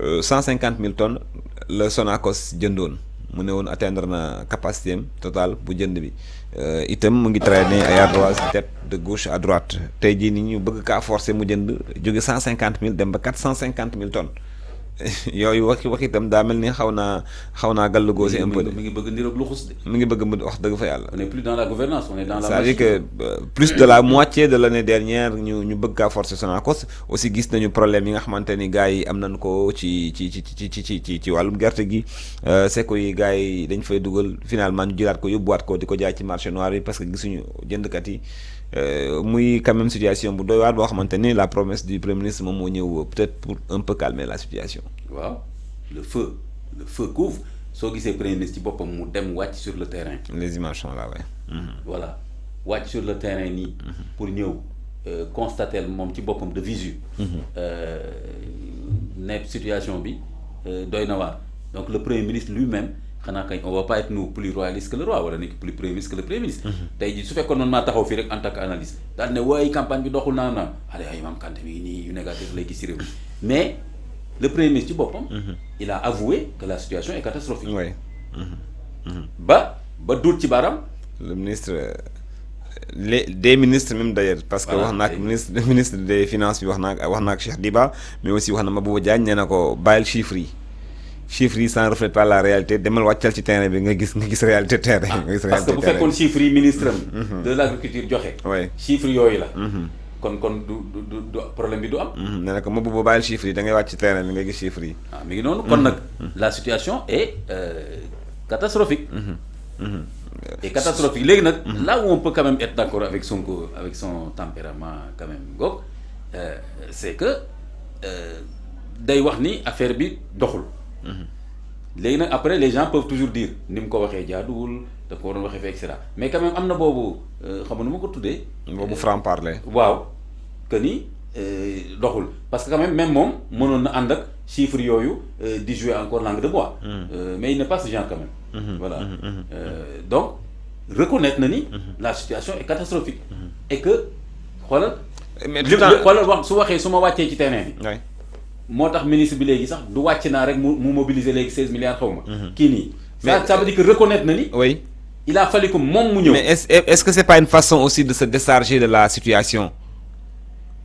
150 000 tonnes le Sonacos jëndoon mu ne woon atteindre na capacité am totale bu jënd bi itam mu ngi traîner ay ardoises de gauche à droite tey jii ni ñu bëgg kaa forcer mu jënd jóge 150 000 dem ba 450 000 tonnes yooyu wax itam daa mel ni xaw naa gàllu góose un peu de. mi ngi bëgg niroog luxus de. mi ngi bëgg wax dëgg fa yàlla. on n'est plus dans la gouvernance on est dans la. c'est-à-dire que plus de la moitié de l'année dernière ñu bëgg kaa forcer Sonacos aussi gis nañu problème yi nga xamante ni gars yi am nañ ko ci wàllum gerte gi seko yi gars yi dañ fay dugal finalement ñu jëlaat ko yóbbuwaat ko di ko jaay ci marché noir yi parce que gisuñu jëndkat yi. muy quand même situation bu doy waar boo xamante ni la promesse du premier ministre moom moo ñëw peut-être pour un peu calmer la situation. waaw le feu couvre soo gisee premier ministre ci boppam mu dem wàcc sur le terrain. les images sont là ouais. voilà wàcc sur le terrain nii. pour ñëw constater moom ci boppam de visu. ne situation bi doy na waar donc le premier ministre lui-même. xanaa kañ on va pas être nous plus royaliste que le roi wala nekk plus premier ministre que le premier ministre. tey jii su fekkoon man maa taxaw fii rek en tant que analyste daal ne waaye campagne bi doxul naa allez ay Imam Kanté mi nii yu négatif lay gis ci réew mi mais le premier ministre ci boppam. il a avoué que la situation est catastrophique. oui. ba duut ci baaraam. le ministre des ministres même d'ailleurs. parce que wax naa ak ministre des finances bi wax naa ak Cheikh Diba mais aussi wax na Mabouba Diagne nee na ko bàyyil chiffres yi. chiffres yi ça ne reflète pas la réalité demal wàccal ci terrain bi nga gis réalité terrain. parce que bu fekkoon chiffres yi ministre am. de l'agriculture joxe. oui chiffres yooyu la. kon du problème bi du am. nee na ko ma bu bàyyil chiffres yi da ngay wàcc ci terrain bi nga gis chiffres yi. mi ngi noonu kon nag. la situation est catastrophique. et catastrophique léegi nag. là où on peut quand même être d'accord avec Sonko avec son tempérament quand même goog c'est que day wax ni affaire bi doxul. léegi nag après les gens peuvent toujours dire ni mu ko waxee jaaduwul da ko waroon waxee fi et cetera mais quand même am na boobu xam nga nu ma ko tuddee. boobu franc parler. waaw que ni doxul parce que quand même moom mënoon na ànd ak chiffres yooyu di jouer encore langue de bois. mais il n'est pas ce genre quand même. voilà donc reconnaître na ni. la situation est catastrophique. et que xoolal. mais xoolal wax su waxee su ma wàccee ci terrain bi. moo tax ministre bi léegi sax du wàcc naa rek mu mobiliser léegi 16 milliards xaw ma. kii nii. ça veut dire que reconnaître na ni. oui. il a fallu que moom mu ñëw. mais est-ce que c'est pas une façon aussi de se décharger de la situation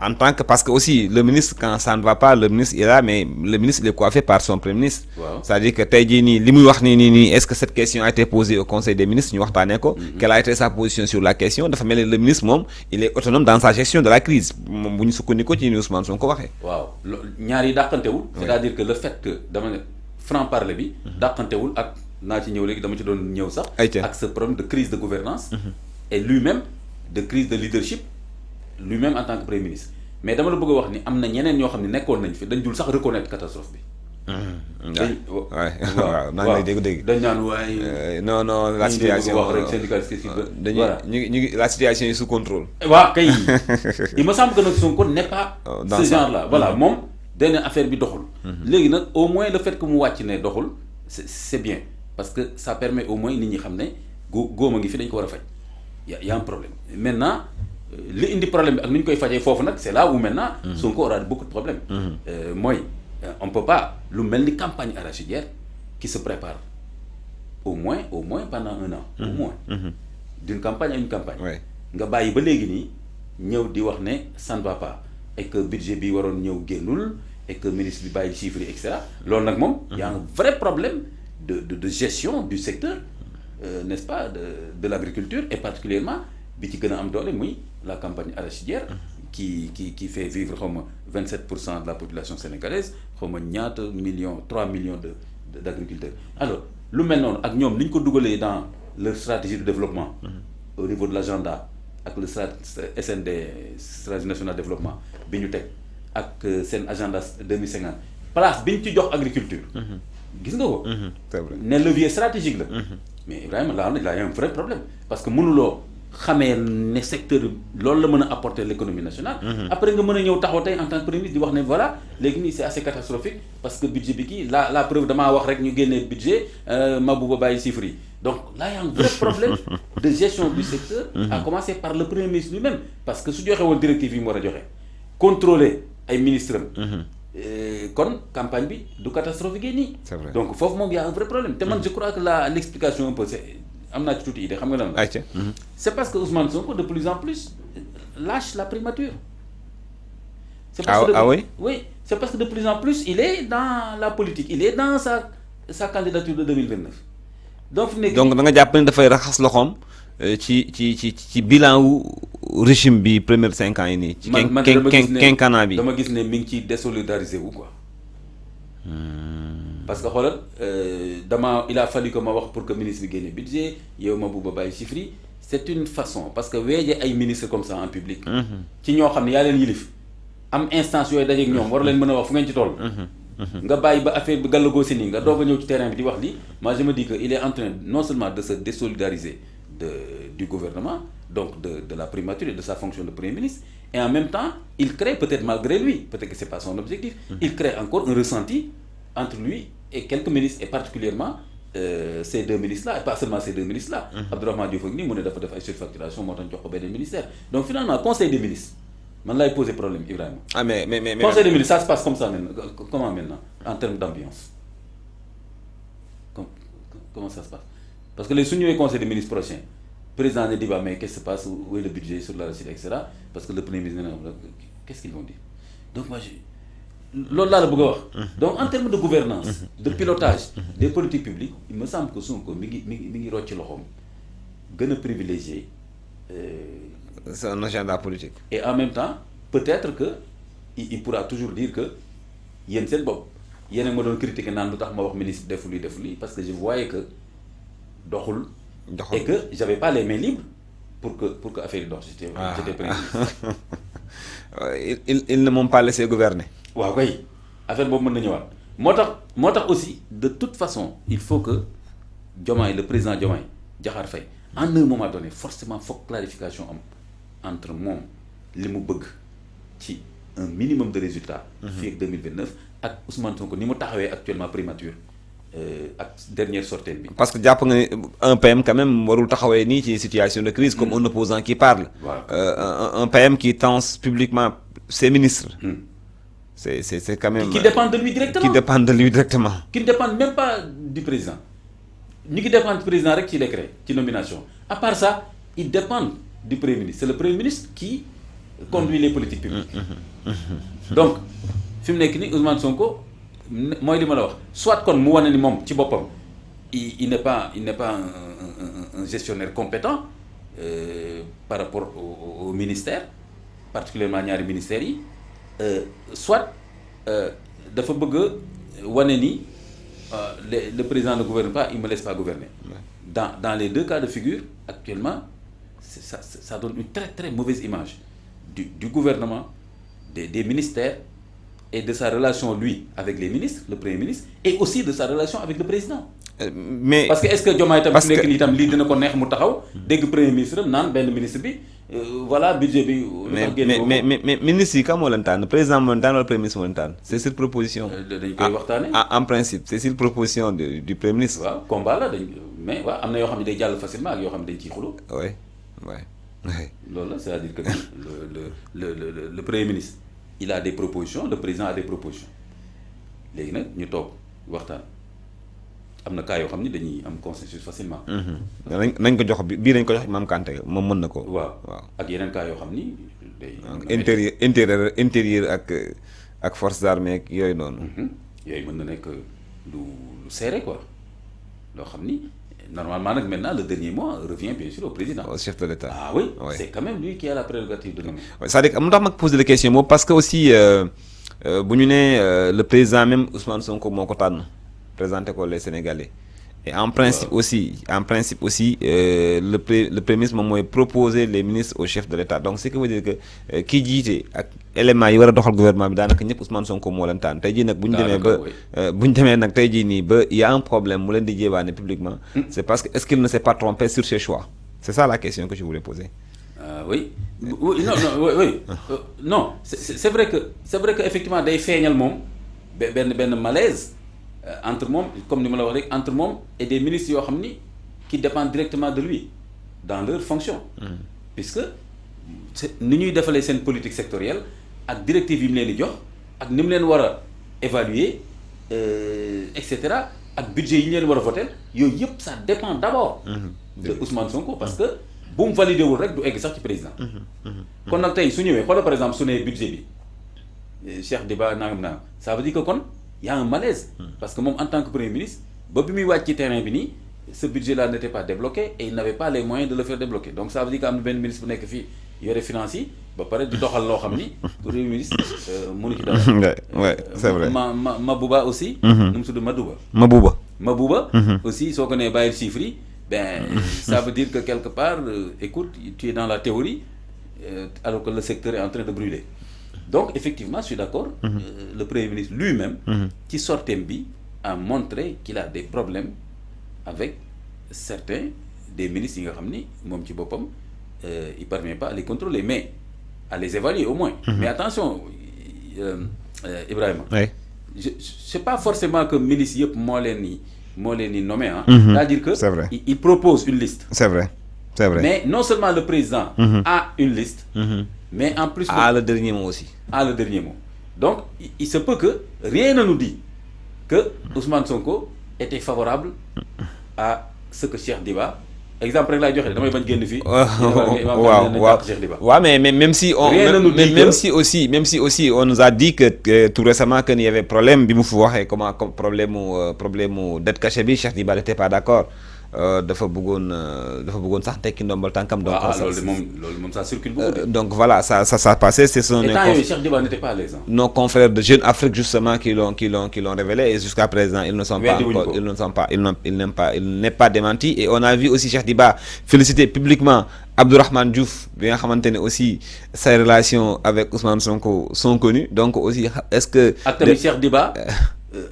en tant que parce que aussi le ministre quand ça ne va pas le ministre est là mais le ministre il est coiffé par son premier ministre. waaw c'est-à-dire que tey jii nii li muy wax nii est-ce que cette question a été posée au conseil des ministres ñu waxtaanee ko. quelle a été sa position sur la question dafa mel ni le ministre moom il est autonome dans sa gestion de la crise moom bu ñu sukkandikoo ci ni Ousmane Sonko ko waxee. waaw ñaar yi dàqantewul. c'est-à-dire que le fait que dama ne franc parler bi. dàqantewul ak naa ci ñëw léegi dama ci doon ñëw sax. ak ce problème de crise de gouvernance et lui-même de crise de leadership lui-même en tant que premier ministre mais dama la bëgg a wax ni am na ñeneen ñoo xam ne nekkoon nañ fi dañ dul sax reconnaître catastrophe bi. waaw naa ngi lay dégg. dañ naan waaye. non la situation wax rek syndicaliste dañuy ñu ngi la situation est sous contrôle. waaw kay il me semble que nag Sonko n'est pas ce genre là voilà moom day ne affaire bi doxul. léegi nag au moins le fait que mu wàcc ne doxul c'est bien parce que ça permet au moins nit ñi xam ne góoma ngi fi dañ ko war a faj y a un problème maintenant. li indi problème bi ak ni ñu koy fajee foofu nag c'est là où maintenant Sonko aura beaucoup de problèmes mooy on peut pas lu mel ni campagne arachidière qui se prépare au moins pendant un an au moins d'une campagne à une campagne nga bàyyi ba léegi nii ñëw di wax ne ça ne va pas et que budget bi waroon ñëw génnul et que ministre bi bàyyi chiffres yi et cetera loolu nag moom y a un vrai problème de gestion du secteur n'est-ce pas de l'agriculture et particulièrement bi ci gën a am doole muy la campagne arachidière qui fait vivre xaw ma 27% de la population sénégalaise xaw ma ñaata 3 millions d'agriculteurs alors lu mel noonu ak ñoom li ñu ko dugalee dans leur stratégie de développement au niveau de l'agenda ak le SND stratégie nationale de développement bi ñu teg ak seen agenda 2050 place bi ñu ci jox agriculture gis nga ko ne levier stratégique la mais Ibrahima là y a un vrai problème parce que mënuloo xamee ne secteur loolu la mën a apporter l'économie nationale. après nga mën a ñëw taxaw tey en tant que premier ministre di wax ne voilà léegi nii c'est assez catastrophique parce que budget bi kii la preuve damaa wax rek ñu génnee budget Mabouba bàyyi chiffres yi donc là y a un vrai problème de gestion du secteur. à commencer par le premier ministre lui-même parce que su joxe woon directive yi mu war a joxe contrôler ay ministres am. kon campagne bi du catastrophique nii. C'est vrai. Donc foofu moom y a un vrai problème te man je crois que l'explication un peu c'est am naa ci tuuti idée xam nga lan la. C'est parce que Ousmane Sonko de plus en plus lâche la primature. C'est parce que oui. Oui, c'est parce que de plus en plus il est dans la politique, il est dans sa candidature de 2029. Donc da nga jàpp ne dafay raxas loxoom ci bilan wu régime bi premier 5 ans yi nii. ci quinquennat bi dama gis ne mi ngi ciy désolidarisé wu quoi. Parce que xoolal il a fallu que ma wax pour que ministre bi génne budget yow ma bugg a bàyyi chiffres yi c'est une façon parce que weeje ay ministres comme ça en public. ci ñoo xam ne yaa leen yilif am instance yooyu dajeeg ñoom war leen mën a wax fu ngeen ci toll. nga bàyyi ba affaire bi gàllagoo si nii nga doog a ñëw ci terrain bi di wax lii moi je me dis que il est en train non seulement de se désolidariser du gouvernement donc de la primature et de sa fonction de premier ministre et en même temps il crée peut-être malgré lui peut-être que c'est pas son objectif il crée encore un ressenti entre lui et quelques ministres et particulièrement ces deux ministres là et pas seulement ces deux ministres là Abdourahmane Diouf ak nii mu ne dafa def ay surfacturation moo tax jox ko beneen ministère donc finalement conseil des ministres man laay poser problème Ibrahima. mais conseil des ministres ça se passe comme ça maintenant comment maintenant en termes d'ambiance comment ça se passe parce que les su ñëwee conseil des ministres prochain président ne dit pas mais qu'est-ce qui se passe où est le budget sur la recette etc. parce que le premier ministre qu'est-ce qu'ils vont dire donc moi loolu laa la bëgg a wax. donc en termes de gouvernance de pilotage des politiques publiques il me semble que Sonko mi ngi rocc loxoom gën a privilégié. C'est un agenda politique. Et en même temps, peut-être que il pourra toujours dire que yéen seen bopp yéen a ma doon critiquer naan lu tax ma wax ministre defu lii parce que je voyais que doxul. Et que j'avais pas les mains libres pour que affaire yi dox. J'étais prêt. Ils ne m'ont pas laissé gouverner. waaw kay affaire boobu mën na ñëwaat moo tax aussi de toute façon il faut que Diomaye le président Diomaye Diakhar Faye en un moment donné forcément foog clarification am entre moom li mu bëgg ci un minimum de résultats. fii ak 2029 ak Ousmane Sonko ni mu taxawee actuellement primature ak dernière sortie bi. parce que jàpp nga ne un PM quand même warul taxawee nii ci situation de crise comme un opposant qui parle. un PM qui tense publiquement ses ministres. C'est quand même. Qui dépendent de lui directement. Qui ne dépendent même pas du président. Ñi ngi dépendre du président rek ci décret ci nomination à part ça ils dépendent du premier ministre c'est le premier ministre qui conduit les politiques publiques donc fi mu nekk ni Ousmane Sonko mooy li ma la wax soit kon mu wane ni moom ci boppam il n'est pas un gestionnaire compétent par rapport au ministère particulièrement ñaari ministères yi soit dafa bëgg a wane ni le président ne gouverne pas il me laisse pas gouverner. Dans les deux cas de figure actuellement ça donne une très très mauvaise image du gouvernement des ministères et de sa relation lui avec les ministres le premier ministre et aussi de sa relation avec le président. Mais parce que est-ce que Diomaye tam nekk nii tam lii dina ko neex mu taxaw dégg premier ministre naan benn ministre bi voilà budget bi. mais ministre yi kan moo leen tànn président moo leen tànn wala premier ministre moo leen tànn c'est sur proposition. dañ koy waxtaanee en principe c'est sur proposition du premier ministre. waaw combat la mais waaw am na yoo xam ne day jàll facilement ak yoo xam ne dañ ciy xuloo. oui. loolu la c'est-à-dire que le premier ministre il a des propositions le président a des propositions léegi nag ñu toog waxtaan. am na cas yoo xam ni dañuy am consensus facilement. nañ ko jox bii nañ ko jox Mame Kanté moom mën na ko. waaw ak yeneen cas yoo xam ni day. intérieur ak forces armées ak yooyu noonu. yooyu mën na nekk lu serré quoi loo xam ni normalement nag maintenant le dernier mot revient bien sûr au président. au chef de l'État. Ah oui c'est quand même lui qui a la prérogative de nommer. c'est-à-dire que mu tax ma poser la question boobu parce que aussi bu ñu nee le président même Ousmane Sonko moo ko tànn. Présenter ko les Sénégalais et en principe aussi le premier ministre moom mooy proposer les ministres au chef de l'État donc ce qui veut dire que kii jiite ak éléments yi war a doxal gouvernement bi daanaka ñëpp Ousmane Sonko moo leen tànn tey jii nag bu ñu demee nag tey jii nii ba y a un problème mu leen di jébaane publiquement c'est parce que est-ce qu'il ne s'est pas trompé sur ses choix c'est ça la question que je voulais poser. Oui non c'est vrai que effectivement day feeñal moom benn malaise. Entre moom comme ni ma la wax rek entre moom et des ministres yoo xam ni qui dépendent directement de lui dans leur fonction. Puisque ni ñuy defalee seen politique sectorielle ak directive yi mu leen di jox ak ni mu leen war a évaluer et cetera ak budget yi ñu leen war a voter yooyu yëpp ça dépend d'abord de Ousmane Sonko parce que bu mu validé wul rek du egg sax ci président kon nag tey su ñëwee xoolal par exemple su nee budget bi Cheikh Diba nangam naa ça veut dire que kon y a un malaise parce que moom en tant que premier ministre ba bi muy wàcc ci terrain bi nii ce budget là n'était pas débloqué et il n'avait pas les moyens de le faire débloquer donc ça veut dire que am na benn ministre bu nekk fii yore finance yi ba pare di doxal loo xam ni premier ministre mënu ci dara. ouais c'est vrai. Mabouba aussi. nu mu tudd Mabouba aussi soo ko nee bàyyil chiffres yi ben ça veut dire que quelque part écoute tu es dans la théorie alors que le secteur est en train de brûler donc effectivement je suis d'accord le premier ministre lui-même ci sorteem bi a montré qu'il a des problèmes avec certains des ministres yi nga xam ni moom ci boppam il parvient pas à les contrôler mais à les évaluer au moins mais attention Ibrahima c'est pas forcément que milice yëpp moo leen ni nommé hein c'est-à-dire que il propose une liste c'est vrai mais non seulement le président a une liste mais en plus le dernier mot aussi le dernier mot donc il se peut que rien ne nous dit que Ousmane Sonko était favorable à ce que Cheikh Diba exemple rek laay joxe damay bañ génn fii. waaw mais même si on même si aussi on nous a dit que tout récemment que il y avait problème bi mu fi waxee comme problème mu dette cachée bi Cheikh Diba n'était pas d'accord dafa bëggoon sax tekki ndombal tànkam. donc loolu moom ça circule beaucoup. donc voilà ça passé c'est son. et temps yooyu Cheikh Diba n'était pas à l'aise. Nos confrères de Jeune Afrique justement qui l'ont révélé et jusqu'à présent ils ne sont pas encore il n'est pas démenti et on a vu aussi Cheikh Diba féliciter publiquement Abdourahmane Diouf bi nga xamante ne aussi ses relations avec Ousmane Sonko sont connues donc aussi est-ce que. ak tamit Cheikh Diba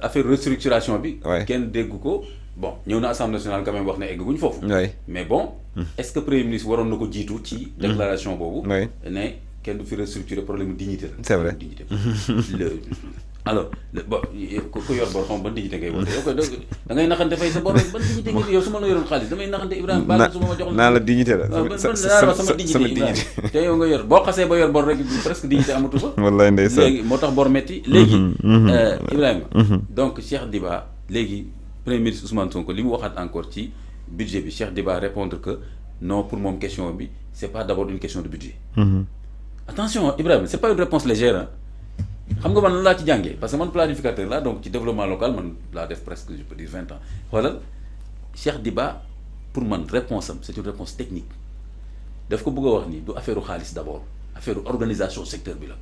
affaire restructuration bi. kenn dégg ko. bon ñëw na Assemblée nationale quand même wax ne egguñ foofu. mais bon. est-ce que premier ministre waroon na ko jiitu ci. déclaration boobu. ne kenn du fi restructurer problème dignité la. c'est vrai dignité alors bon ku yor bor xam ban dignité ngay woote yow da ngay naxante fay sa bor ban dignité ngay yow su ma la yoroon xaalis damay naxante Ibrahima baal su ma jox naa la dignité la. sama dignité te yow nga yor boo xasee ba yor bor rek presque dignité amatu fa. wallaay ndeysaan léegi moo tax bor metti léegi. Ibrahima. donc Cheikh Diba léegi. Premier ministre Ousmane Sonko li mu waxaat encore ci budget bi Cheikh Diba répondre que non pour moom question bi c'est pas d'abord une question de budget. Attention Ibrahima c'est pas une réponse légère hein. xam nga man lan laa ci jàngee parce que man planificateur là donc ci développement local man laa def presque je peux dire 20 ans xoolal Cheikh Diba pour man réponse am c'est une réponse technique daf ko bëgg a wax ni du affaire xaalis d'abord affaire organisation secteur bi la.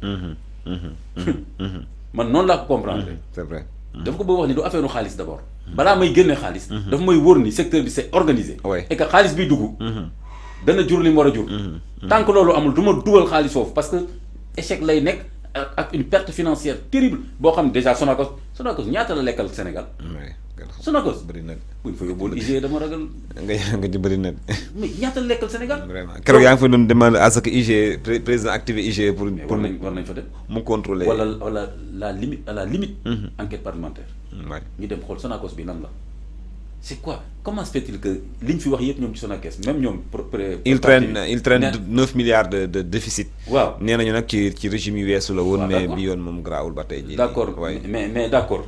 man noonu laa ko comprendre. c'est vrai. dafa ko bëgg wax ni du affaire xaalis d'abord. balaa may génne xaalis. dafa may wóor ni secteur bi c'est organisé. et que xaalis biy dugg. dana jur li mu war a jur. tant que loolu amul du ma dugal xaalis foofu parce que échec lay nekk ak une perte financière terrible boo xam ne déjà Sonacos ñaata la lekkal Sénégal. Sonacos bëri na. buñ fa yóbbuwoon IG dama ragal. nga ci bëri na. mais ñaata la lekkal Sénégal. vraiment keroog yaa ngi fa doon demander à ce que IG président activé IG pour. war nañ fa dem. mu contrôler wala la limite à la limite. enquête parlementaire. waay ñu dem xool Sonacos bi lan la. c'est quoi comment se fait-il que liñ fi wax yëpp ñoom ci Sonacos même ñoom. il traîne 9 milliards de déficit. waaw nee nañu nag ci régime yu weesu la woon. mais bi yoon moom garaawul ba tey jii. d'accord mais d'accord.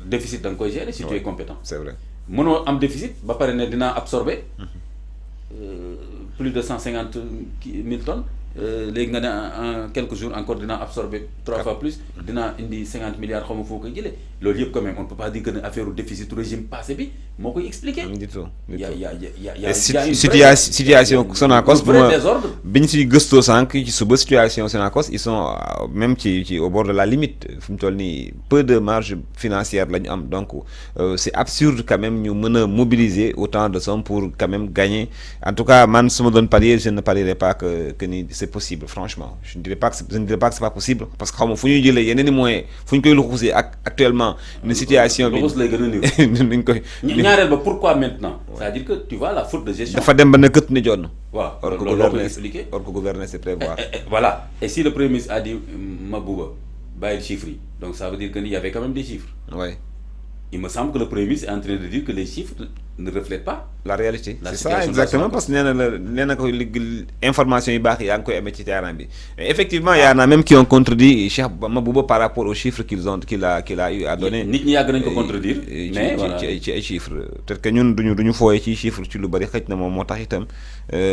déficit da nga koy gérer si tu es compétent. c'est vrai mënoo am déficit ba pare ne dinaa absorber plus de 150 000 tonnes léegi nga ne en quelques jours encore dinaa absorber 3 fois plus dinaa indi 50 milliards xaw ma foo koy jëlee loolu yëpp quand même on ne peut pas dire que ne affaire déficit régime passé bi moo koy expliquer. du tout y a situation Sonacos bi ñu si gëstoo sànq ci suba situation Sonacos ils sont même ci au bord de la limite fi mu toll nii peu de marge financière la ñu am donc c'est absurde quand même ñu mën a mobiliser autant de sommes pour quand même gagner en tout cas man su ma doon parier je ne parierais pas que ni c'est possible franchement je ne dirais pas que c'est pas possible parce que xaw ma fu ñuy jëlee yeneen i moyens fu ñu koy luxusee ak actuellement une situation bi luxus lay gën a néew nuñ koy ñaareel ba pourquoi maintenant c'est-à-dire que tu vois la faute de gestion dafa dem ba ne këtt ni jonn waaw or que gouverner c'est prévoir voilà et si le premier ministre a dit Mabouba bàyyil chiffres yi donc ça veut dire que ni y avait quand même des chiffres ouais il me semble que le Premier ministre est en train de dire que les chiffres ne reflètent pas la réalité. La C'est situation ça de exactement la parce que nee na ko information yi baax yaa ngi koy amee ci terrain bi. Effectivement, il y en a même qui ont contredit Cheikh Mabouba par rapport aux chiffres qu'il a eu à donner. nit ñi yàgg nañ ko contredire. mais voilà ci ay chiffres peut-être que ñun duñu fooyee ci chiffres ci lu bari xëj na moom moo tax itam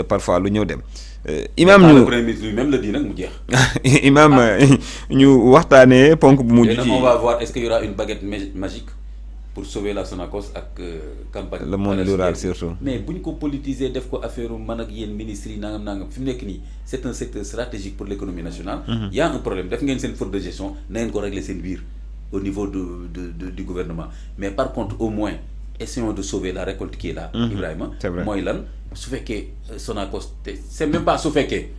parfois lu ñëw dem. Imam le Premier ministre lui-même le dit nag mu jeex. Imam ñu waxtaanee ponk bu mujj ci. on va voir est-ce qu'il y aura une baguette magique pour sauver la Sonacos ak campagne. Le monde rural surtout. mais bu ñu ko politiser def ko affaire man ak yéen ministres yi nangam fi mu nekk nii c'est un secteur stratégique pour l'économie nationale. Il y a un problème def ngeen seen faute de gestion na ngeen ko régler seen biir au niveau du gouvernement mais par contre au moins essayons de sauver la récolte qui est là. Ibrahima mooy lan su fekkee Sonacos te c'est même pas su fekkee.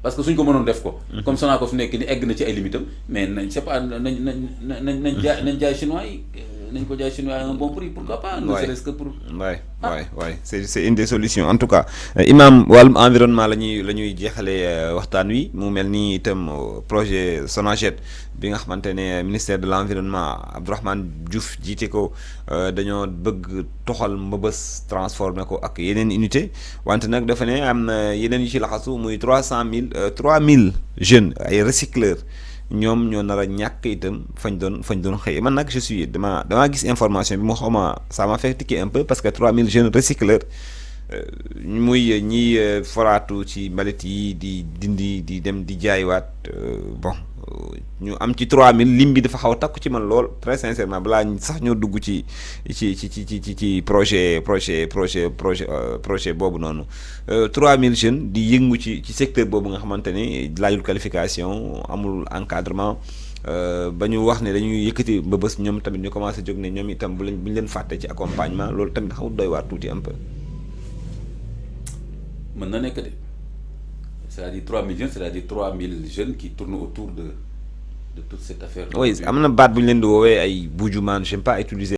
parce que suñ ko mënoon def ko. comme Sonacos fu nekk ni egg na ci ay limitam mais nañ c'est pas nañ jaay chinois yi. nañ ko jaay chinois à un bon prix pourquoi pas. ne serait-ce que pour. waay c'est une des solutions en tout cas. Imam wàllum environnement la ñuy jeexalee waxtaan wi mu mel ni itam projet Sonaged bi nga xamante ne ministère de l'environnement Abdourahmane Diouf jiite ko dañoo bëgg toxal mbëbës transformé ko ak yeneen unité wante nag dafa ne am na yeneen yu ci laxasu muy 3000 jeunes ay recycleurs. ñoom ñoo nar a ñàkk itam fañ doon xëy man nag je suis damaa gis information bi mu xawma ça m'a fait tiquer un peu parce que 3000 jeunes recycleurs muy ñi foraatu ci mbalit yi di dindi di dem di jaaywaat bon ñu am ci 3000 lim bi dafa xaw a takku ci man lool très sincèrement balaa sax ñoo dugg ci projet boobu noonu 3000 jeunes di yëngu ci secteur boobu nga xamante ni laajul qualification amul encadrement ba ñu wax ne dañuy yëkkati ba bés ñoom tamit ñu commencé jóg ne ñoom itam bu ñu leen fàtte ci accompagnement loolu tamit xaw doy waar tuuti un peu. mën na nekk de c'est-à-dire 3000 jeunes c'est-à-dire 3000 jeunes qui tournent autour de toute cette affaire. oui am na baat bu ñu leen di woowee ay bujumaan j'aime pas utiliser